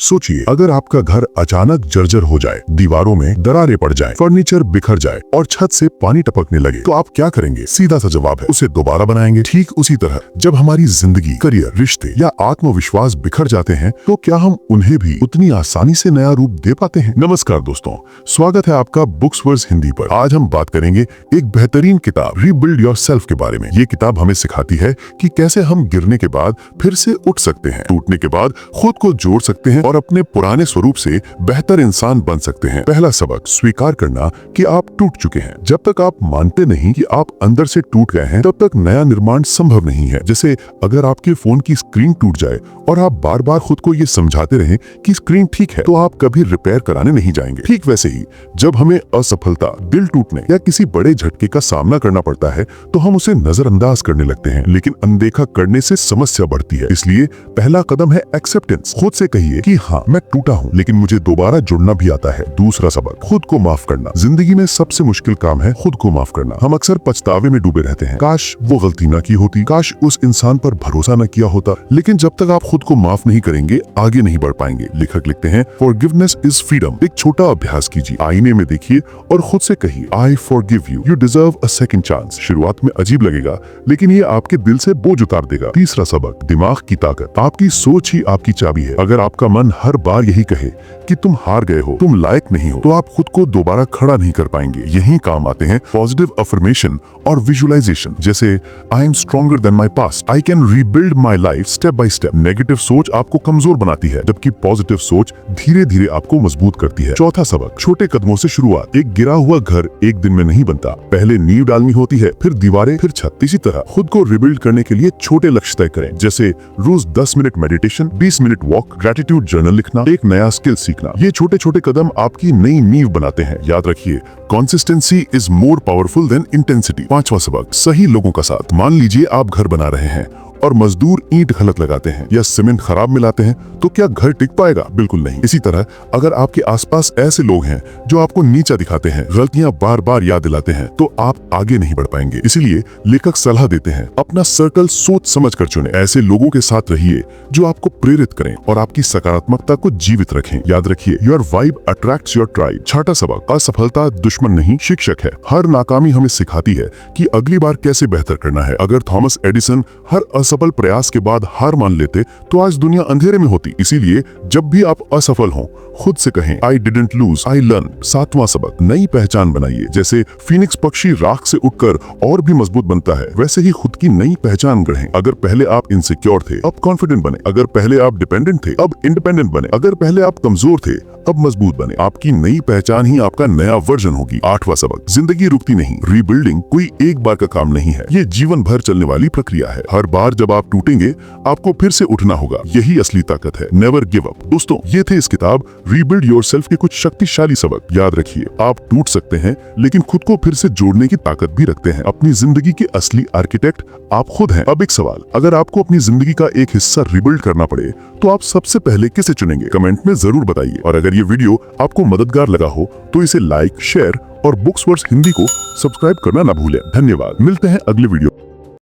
सोचिए, अगर आपका घर अचानक जर्जर हो जाए, दीवारों में दरारें पड़ जाएं, फर्नीचर बिखर जाए और छत से पानी टपकने लगे, तो आप क्या करेंगे? सीधा सा जवाब है, उसे दोबारा बनाएंगे। ठीक उसी तरह जब हमारी जिंदगी, करियर, रिश्ते या आत्मविश्वास बिखर जाते हैं, तो क्या हम उन्हें भी उतनी आसानी से नया रूप दे पाते हैं? नमस्कार दोस्तों, स्वागत है आपका बुक्सवर्ड्स हिंदी पर। आज हम बात करेंगे एक बेहतरीन किताब रीबिल्ड योरसेल्फ के बारे में। ये किताब हमें सिखाती है कि कैसे हम गिरने के बाद फिर से उठ सकते हैं, टूटने के बाद खुद को जोड़ सकते हैं और अपने पुराने स्वरूप से बेहतर इंसान बन सकते हैं। पहला सबक, स्वीकार करना कि आप टूट चुके हैं। जब तक आप मानते नहीं कि आप अंदर से टूट गए हैं, तब तक नया निर्माण संभव नहीं है। जैसे अगर आपके फोन की स्क्रीन टूट जाए और आप बार बार खुद को ये समझाते रहें कि स्क्रीन ठीक है, तो आप कभी रिपेयर कराने नहीं जाएंगे। ठीक वैसे ही जब हमें असफलता, दिल टूटने या किसी बड़े झटके का सामना करना पड़ता है, तो हम उसे नजरअंदाज करने लगते हैं, लेकिन अनदेखा करने से समस्या बढ़ती है। इसलिए पहला कदम है एक्सेप्टेंस। खुद से कहिए कि हाँ, मैं टूटा हूँ, लेकिन मुझे दोबारा जुड़ना भी आता है। दूसरा सबक, खुद को माफ करना। जिंदगी में सबसे मुश्किल काम है खुद को माफ करना। हम अक्सर पछतावे में डूबे रहते हैं, काश वो गलती न की होती, काश उस इंसान पर भरोसा न किया होता। लेकिन जब तक आप खुद को माफ नहीं करेंगे, आगे नहीं बढ़ पाएंगे। लेखक लिखते हैं, फॉरगिवनेस इज फ्रीडम। एक छोटा अभ्यास कीजिए, आईने में देखिए और खुद से कहिए, I forgive you, you deserve a second chance. शुरुआत में अजीब लगेगा, लेकिन ये आपके दिल से बोझ उतार देगा। तीसरा सबक, दिमाग की ताकत। आपकी सोच ही आपकी चाबी है। अगर आपका मन हर बार यही कहे कि तुम हार गए हो, तुम लायक नहीं हो, तो आप खुद को दोबारा खड़ा नहीं कर पाएंगे। यही काम आते हैं पॉजिटिव अफर्मेशन और विजुअलाइजेशन, जैसे I am stronger than my past, I can rebuild my life step by step. Negative सोच आपको कमजोर बनाती है, जबकि पॉजिटिव सोच धीरे धीरे आपको मजबूत करती है। चौथा सबक, छोटे कदमों से शुरुआत। एक गिरा हुआ घर एक दिन में नहीं बनता, पहले नींव डालनी होती है, फिर दीवारें, फिर छत। इसी तरह खुद को रिबिल्ड करने के लिए छोटे लक्ष्य तय करें, जैसे रोज 10 minute meditation, 20 minute walk, gratitude journal लिखना, एक नया स्किल सीखना। ये छोटे छोटे कदम आपकी नई नींव बनाते हैं। याद रखिए, consistency is more powerful than intensity. पांचवा सबक, सही लोगों का साथ। मान लीजिए आप घर बना रहे हैं और मजदूर ईंट गलत लगाते हैं या सीमेंट खराब मिलाते हैं, तो क्या घर टिक पाएगा? बिल्कुल नहीं। इसी तरह अगर आपके आसपास ऐसे लोग हैं जो आपको नीचा दिखाते हैं, गलतियां बार बार याद दिलाते हैं, तो आप आगे नहीं बढ़ पाएंगे। इसीलिए लेखक सलाह देते हैं, अपना सर्कल सोच समझ कर चुनें। ऐसे लोगों के साथ रहिए जो आपको प्रेरित करें और आपकी सकारात्मकता को जीवित रखें। याद रखिए, your vibe attracts your tribe. छठा सबक, असफलता दुश्मन नहीं, शिक्षक है। हर नाकामी हमें सिखाती है कि अगली बार कैसे बेहतर करना है। अगर थॉमस एडिसन हर असफल प्रयास के बाद हार मान लेते, तो आज दुनिया अंधेरे में होती। इसीलिए जब भी आप असफल हों, खुद से कहें, I didn't loose, I learn. सातवां सबक, नई पहचान बनाइए। जैसे फिनिक्स पक्षी राख से उठकर और भी मजबूत बनता है, वैसे ही खुद की नई पहचान गढ़ें। अगर पहले आप इनसिक्योर थे, अब कॉन्फिडेंट बने। अगर पहले आप डिपेंडेंट थे, अब इंडिपेंडेंट बने। अगर पहले आप कमजोर थे, अब मजबूत बने। आपकी नई पहचान ही आपका नया वर्जन होगी। आठवां सबक, जिंदगी रुकती नहीं। रीबिल्डिंग कोई एक बार का काम नहीं है, ये जीवन भर चलने वाली प्रक्रिया है। हर बार जब आप टूटेंगे, आपको फिर से उठना होगा। यही असली ताकत है। Never give up. दोस्तों, ये थे इस किताब रीबिल्ड योरसेल्फ के कुछ शक्तिशाली सबक। याद रखिए, आप टूट सकते हैं, लेकिन खुद को फिर से जोड़ने की ताकत भी रखते हैं। अपनी जिंदगी के असली आर्किटेक्ट आप खुद हैं। अब एक सवाल, अगर आपको अपनी जिंदगी का एक हिस्सा रिबिल्ड करना पड़े, तो आप सबसे पहले किसे चुनेंगे? कमेंट में जरूर बताइए। और अगर ये वीडियो आपको मददगार लगा हो, तो इसे लाइक, शेयर और बुक्सवर्ड्स हिंदी को सब्सक्राइब करना ना भूलें। धन्यवाद। मिलते हैं अगले वीडियो।